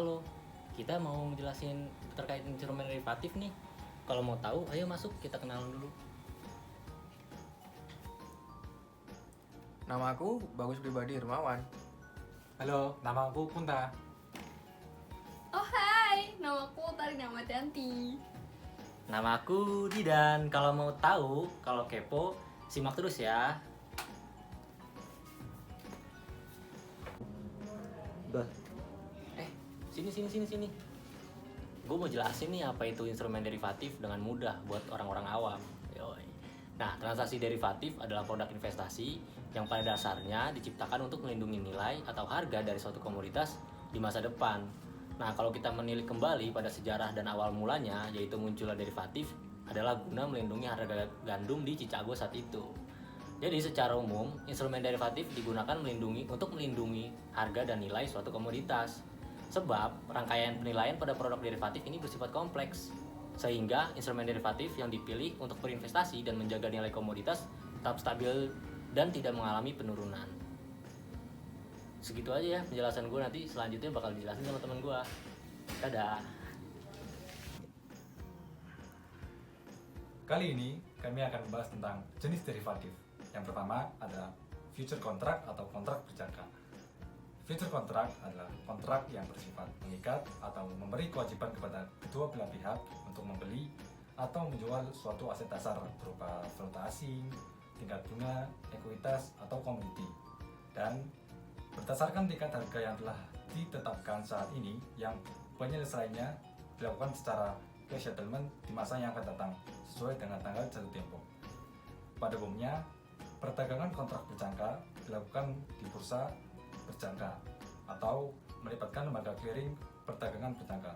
Halo, kita mau jelasin terkait instrumen derivatif nih. Kalau mau tahu, ayo masuk kita kenalan dulu. Nama aku Bagus Pribadi Hermawan. Halo, nama aku Punta. Oh hai, namaku Tarina Madianti. Nama aku Didan. Kalau mau tahu, kalau kepo, simak terus ya. Sini. Gue mau jelasin nih apa itu instrumen derivatif dengan mudah buat orang-orang awam. Yoi. Nah, transaksi derivatif adalah produk investasi yang pada dasarnya diciptakan untuk melindungi nilai atau harga dari suatu komoditas di masa depan. Nah, kalau kita menilik kembali pada sejarah dan awal mulanya, yaitu munculnya derivatif adalah guna melindungi harga gandum di Chicago saat itu. Jadi secara umum, instrumen derivatif digunakan untuk melindungi harga dan nilai suatu komoditas. Sebab rangkaian penilaian pada produk derivatif ini bersifat kompleks, sehingga instrumen derivatif yang dipilih untuk berinvestasi dan menjaga nilai komoditas tetap stabil dan tidak mengalami penurunan. Segitu aja ya penjelasan gue, nanti selanjutnya bakal dijelasin sama teman gue. Dadah. Kali ini kami akan membahas tentang jenis derivatif. Yang pertama adalah future contract atau kontrak berjangka. Future contract adalah kontrak yang bersifat mengikat atau memberi kewajiban kepada kedua belah pihak untuk membeli atau menjual suatu aset dasar berupa valuta asing, tingkat bunga, ekuitas, atau komoditi. Dan berdasarkan tingkat harga yang telah ditetapkan saat ini, yang penyelesaiannya dilakukan secara cash settlement di masa yang akan datang sesuai dengan tanggal jatuh tempo. Pada umumnya, perdagangan kontrak berjangka dilakukan di bursa berjangka atau melibatkan lembaga clearing perdagangan berjangka.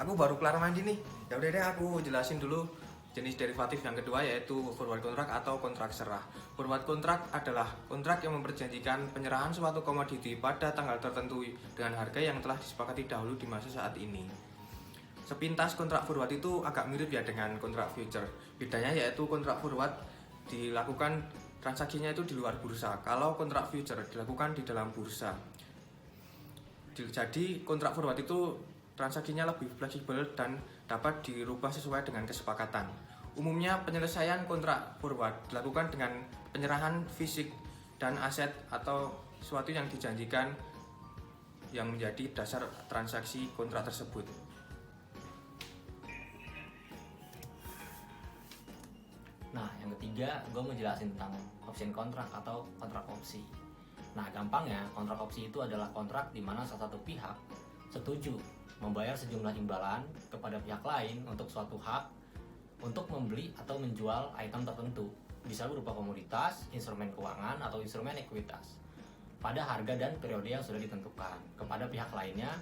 Aku baru kelar mandi nih. Ya udah deh, aku jelasin dulu jenis derivatif yang kedua, yaitu forward contract atau kontrak serah. Forward contract adalah kontrak yang memperjanjikan penyerahan suatu komoditi pada tanggal tertentu dengan harga yang telah disepakati dahulu di masa saat ini. Sepintas kontrak forward itu agak mirip ya dengan kontrak future. Bedanya yaitu kontrak forward dilakukan transaksinya itu di luar bursa, kalau kontrak future dilakukan di dalam bursa. Jadi kontrak forward itu transaksinya lebih fleksibel dan dapat dirubah sesuai dengan kesepakatan. Umumnya penyelesaian kontrak forward dilakukan dengan penyerahan fisik dan aset atau sesuatu yang dijanjikan yang menjadi dasar transaksi kontrak tersebut. Nah, yang ketiga, gue mau jelasin tentang option kontrak atau kontrak opsi. Nah, gampangnya, kontrak opsi itu adalah kontrak di mana salah satu pihak setuju membayar sejumlah imbalan kepada pihak lain untuk suatu hak untuk membeli atau menjual item tertentu. Bisa berupa komoditas, instrumen keuangan, atau instrumen ekuitas pada harga dan periode yang sudah ditentukan. Kepada pihak lainnya,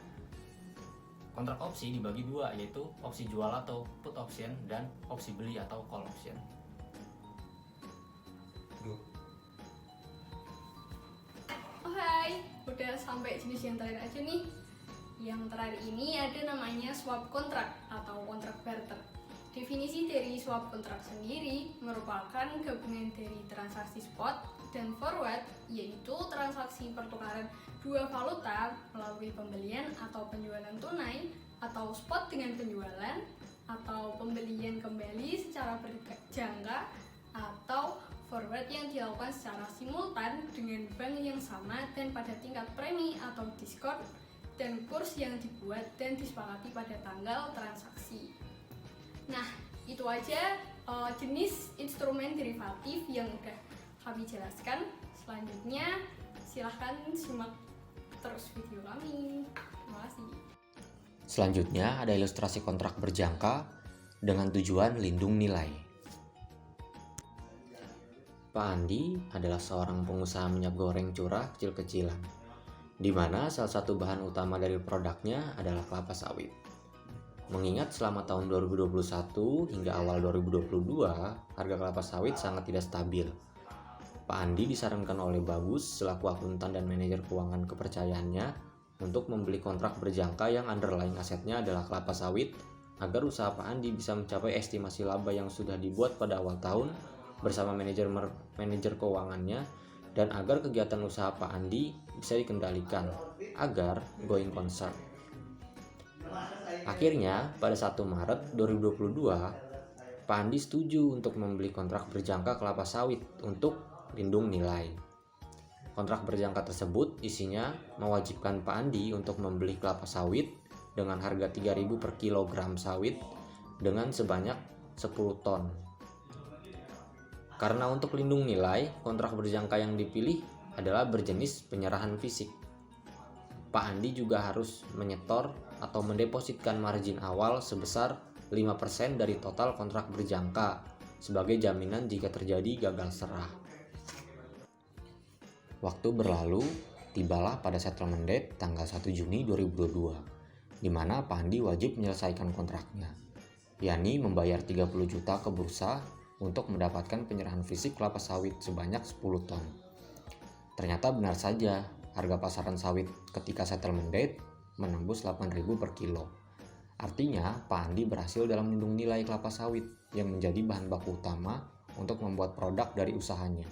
kontrak opsi dibagi dua, yaitu opsi jual atau put option dan opsi beli atau call option. Oh hai, udah sampai jenis yang terakhir aja nih. Yang terakhir ini ada namanya swap contract atau kontrak barter. Definisi dari swap contract sendiri merupakan gabungan dari transaksi spot dan forward, yaitu transaksi pertukaran dua valuta melalui pembelian atau penjualan tunai, atau spot dengan penjualan, atau pembelian kembali secara berjangka, atau forward yang dilakukan secara simultan dengan bank yang sama dan pada tingkat premi atau diskon dan kurs yang dibuat dan disepakati pada tanggal transaksi. Nah, itu aja jenis instrumen derivatif yang udah kami jelaskan. Selanjutnya, silahkan simak terus video kami. Terima kasih. Selanjutnya ada ilustrasi kontrak berjangka dengan tujuan lindung nilai. Pak Andi adalah seorang pengusaha minyak goreng curah kecil-kecilan, di mana salah satu bahan utama dari produknya adalah kelapa sawit. Mengingat selama tahun 2021 hingga awal 2022, harga kelapa sawit sangat tidak stabil. Pak Andi disarankan oleh Bagus selaku akuntan dan manajer keuangan kepercayaannya untuk membeli kontrak berjangka yang underlying asetnya adalah kelapa sawit agar usaha Pak Andi bisa mencapai estimasi laba yang sudah dibuat pada awal tahun bersama manajer keuangannya dan agar kegiatan usaha Pak Andi bisa dikendalikan agar going concern. Akhirnya, pada 1 Maret 2022, Pak Andi setuju untuk membeli kontrak berjangka kelapa sawit untuk lindung nilai. Kontrak berjangka tersebut isinya mewajibkan Pak Andi untuk membeli kelapa sawit dengan harga 3.000 per kilogram sawit dengan sebanyak 10 ton. Karena untuk lindung nilai, kontrak berjangka yang dipilih adalah berjenis penyerahan fisik. Pak Andi juga harus menyetor atau mendepositkan margin awal sebesar 5% dari total kontrak berjangka sebagai jaminan jika terjadi gagal serah. Waktu berlalu, tibalah pada settlement date tanggal 1 Juni 2022, di mana Pak Andi wajib menyelesaikan kontraknya, yakni membayar 30 juta ke bursa untuk mendapatkan penyerahan fisik kelapa sawit sebanyak 10 ton. Ternyata benar saja, harga pasaran sawit ketika settlement date menembus 8.000 per kilo. Artinya, Pak Andi berhasil dalam lindung nilai kelapa sawit yang menjadi bahan baku utama untuk membuat produk dari usahanya.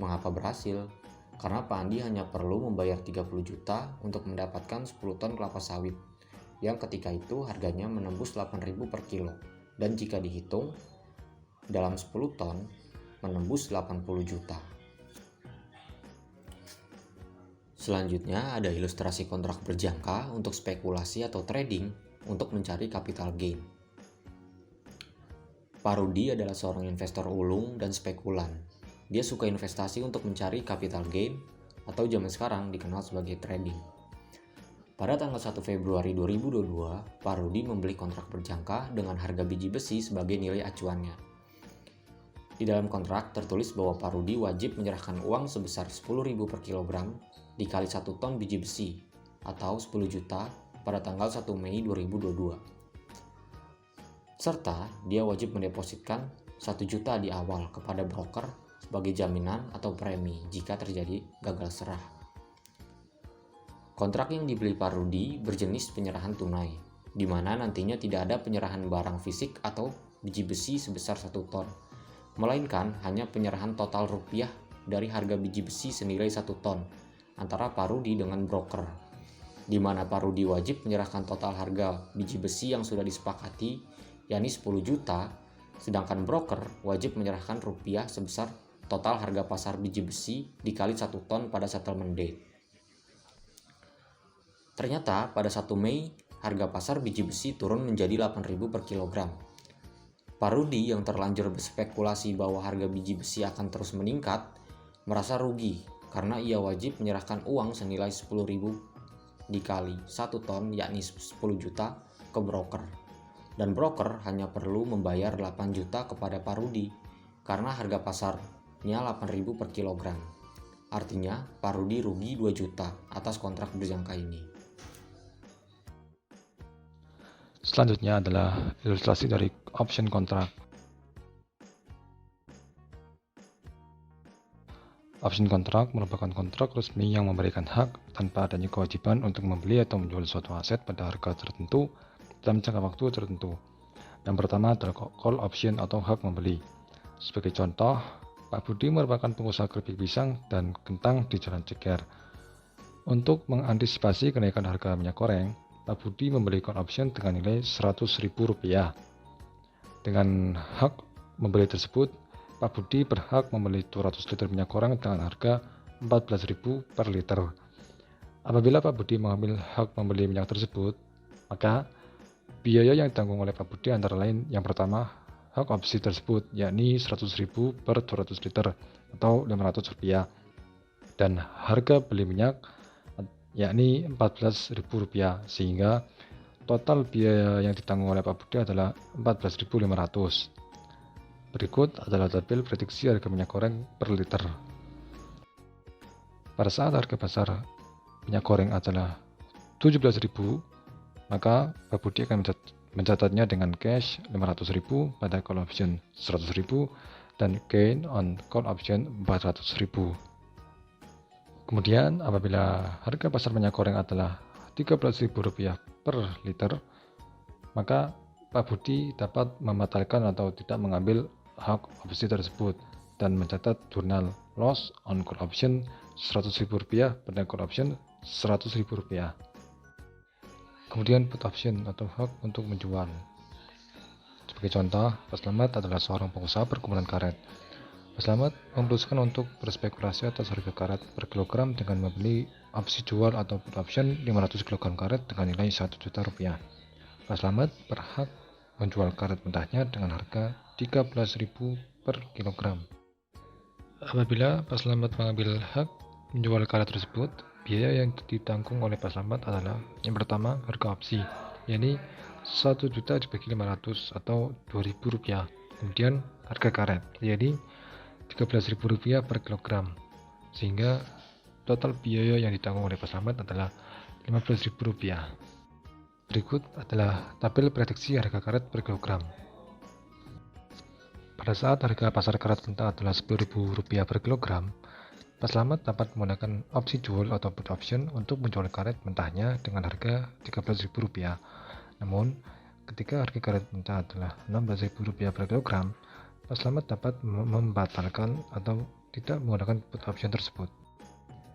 Mengapa berhasil? Karena Pak Andi hanya perlu membayar 30 juta untuk mendapatkan 10 ton kelapa sawit, yang ketika itu harganya menembus 8.000 per kilo. Dan jika dihitung, dalam 10 ton menembus 80 juta. Selanjutnya ada ilustrasi kontrak berjangka untuk spekulasi atau trading untuk mencari capital gain. Pak Rudi adalah seorang investor ulung dan spekulan. Dia suka investasi untuk mencari capital gain atau zaman sekarang dikenal sebagai trading. Pada tanggal 1 Februari 2022, Pak Rudi membeli kontrak berjangka dengan harga biji besi sebagai nilai acuannya. Di dalam kontrak tertulis bahwa Pak Rudi wajib menyerahkan uang sebesar 10.000 per kilogram dikali 1 ton biji besi atau 10 juta pada tanggal 1 Mei 2022. Serta dia wajib mendepositkan 1 juta di awal kepada broker sebagai jaminan atau premi jika terjadi gagal serah. Kontrak yang dibeli Pak Rudi berjenis penyerahan tunai, di mana nantinya tidak ada penyerahan barang fisik atau biji besi sebesar 1 ton. Melainkan hanya penyerahan total rupiah dari harga biji besi senilai 1 ton antara Pak Rudi dengan broker, di mana Pak Rudi wajib menyerahkan total harga biji besi yang sudah disepakati, yakni 10 juta, sedangkan broker wajib menyerahkan rupiah sebesar total harga pasar biji besi dikali 1 ton pada settlement date. Ternyata pada 1 Mei, harga pasar biji besi turun menjadi 8.000 per kilogram. Pak Rudi yang terlanjur berspekulasi bahwa harga biji besi akan terus meningkat, merasa rugi karena ia wajib menyerahkan uang senilai 10.000 dikali 1 ton yakni 10 juta ke broker. Dan broker hanya perlu membayar 8 juta kepada Pak Rudi karena harga pasarnya 8.000 per kilogram. Artinya Pak Rudi rugi 2 juta atas kontrak berjangka ini. Selanjutnya adalah ilustrasi dari option kontrak. Option kontrak merupakan kontrak resmi yang memberikan hak tanpa adanya kewajiban untuk membeli atau menjual suatu aset pada harga tertentu dalam jangka waktu tertentu. Yang pertama adalah call option atau hak membeli. Sebagai contoh, Pak Budi merupakan pengusaha keripik pisang dan kentang di Jalan Ceker. Untuk mengantisipasi kenaikan harga minyak goreng, Pak Budi membeli call option dengan nilai Rp100.000. Dengan hak membeli tersebut, Pak Budi berhak membeli 200 liter minyak goreng dengan harga Rp14.000 per liter. Apabila Pak Budi mengambil hak membeli minyak tersebut, maka biaya yang ditanggung oleh Pak Budi antara lain yang pertama, hak opsi tersebut yakni Rp100.000 per 200 liter atau Rp500, dan harga beli minyak yakni Rp14.000, sehingga total biaya yang ditanggung oleh Pak Budi adalah Rp14.500. Berikut adalah tabel prediksi harga minyak goreng per liter. Pada saat harga pasar minyak goreng adalah Rp17.000, maka Pak Budi akan mencatatnya dengan cash Rp500.000 pada call option Rp100.000 dan gain on call option Rp400.000. Kemudian apabila harga pasar minyak goreng adalah Rp13.000 per liter, maka Pak Budi dapat membatalkan atau tidak mengambil hak opsi tersebut. dan mencatat jurnal loss on call option Rp100.000 pada call option Rp100.000. Kemudian put option atau hak untuk menjual. Sebagai contoh, Pak Slamet adalah seorang pengusaha perkebunan karet. Pak Slamet memutuskan untuk berspekulasi atas harga karet per kilogram dengan membeli opsi jual atau put option 500 kg karet dengan nilai Rp1 juta. Pak Slamet berhak menjual karet mentahnya dengan harga Rp13.000 per kilogram. Apabila Pak Slamet mengambil hak menjual karet tersebut, biaya yang ditanggung oleh Pak Slamet adalah yang pertama harga opsi, yakni Rp1 juta dibagi 500 atau Rp2.000. Kemudian harga karet, yakni Rp13.000 per kilogram, sehingga total biaya yang ditanggung oleh Pak Slamet adalah Rp15.000. Berikut adalah tabel prediksi harga karet per kilogram. Pada saat harga pasar karet mentah adalah Rp10.000 per kilogram, Pak Slamet dapat menggunakan opsi jual atau put option untuk menjual karet mentahnya dengan harga Rp13.000. Namun, ketika harga karet mentah adalah Rp16.000 per kilogram, Pak Slamet dapat membatalkan atau tidak menggunakan put option tersebut.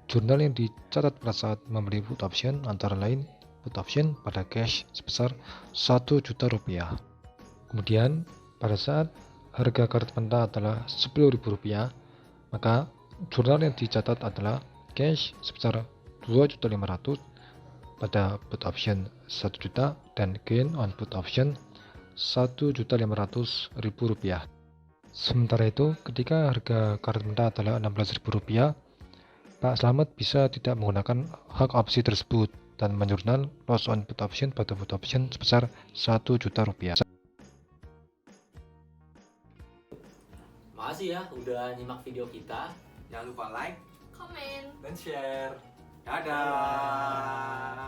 Jurnal yang dicatat pada saat membeli put option antara lain put option pada cash sebesar Rp1 juta. Kemudian, pada saat harga karet mentah adalah Rp10.000, maka jurnal yang dicatat adalah cash sebesar Rp2.500.000 pada put option Rp1 juta dan gain on put option Rp1.500.000. Sementara itu, ketika harga karet mentah adalah Rp16.000, Pak Slamet bisa tidak menggunakan hak opsi tersebut dan menjurnal loss on put option pada put option sebesar Rp1 juta. Makasih ya udah nyimak video kita. Jangan lupa like Komen. Dan share. dadah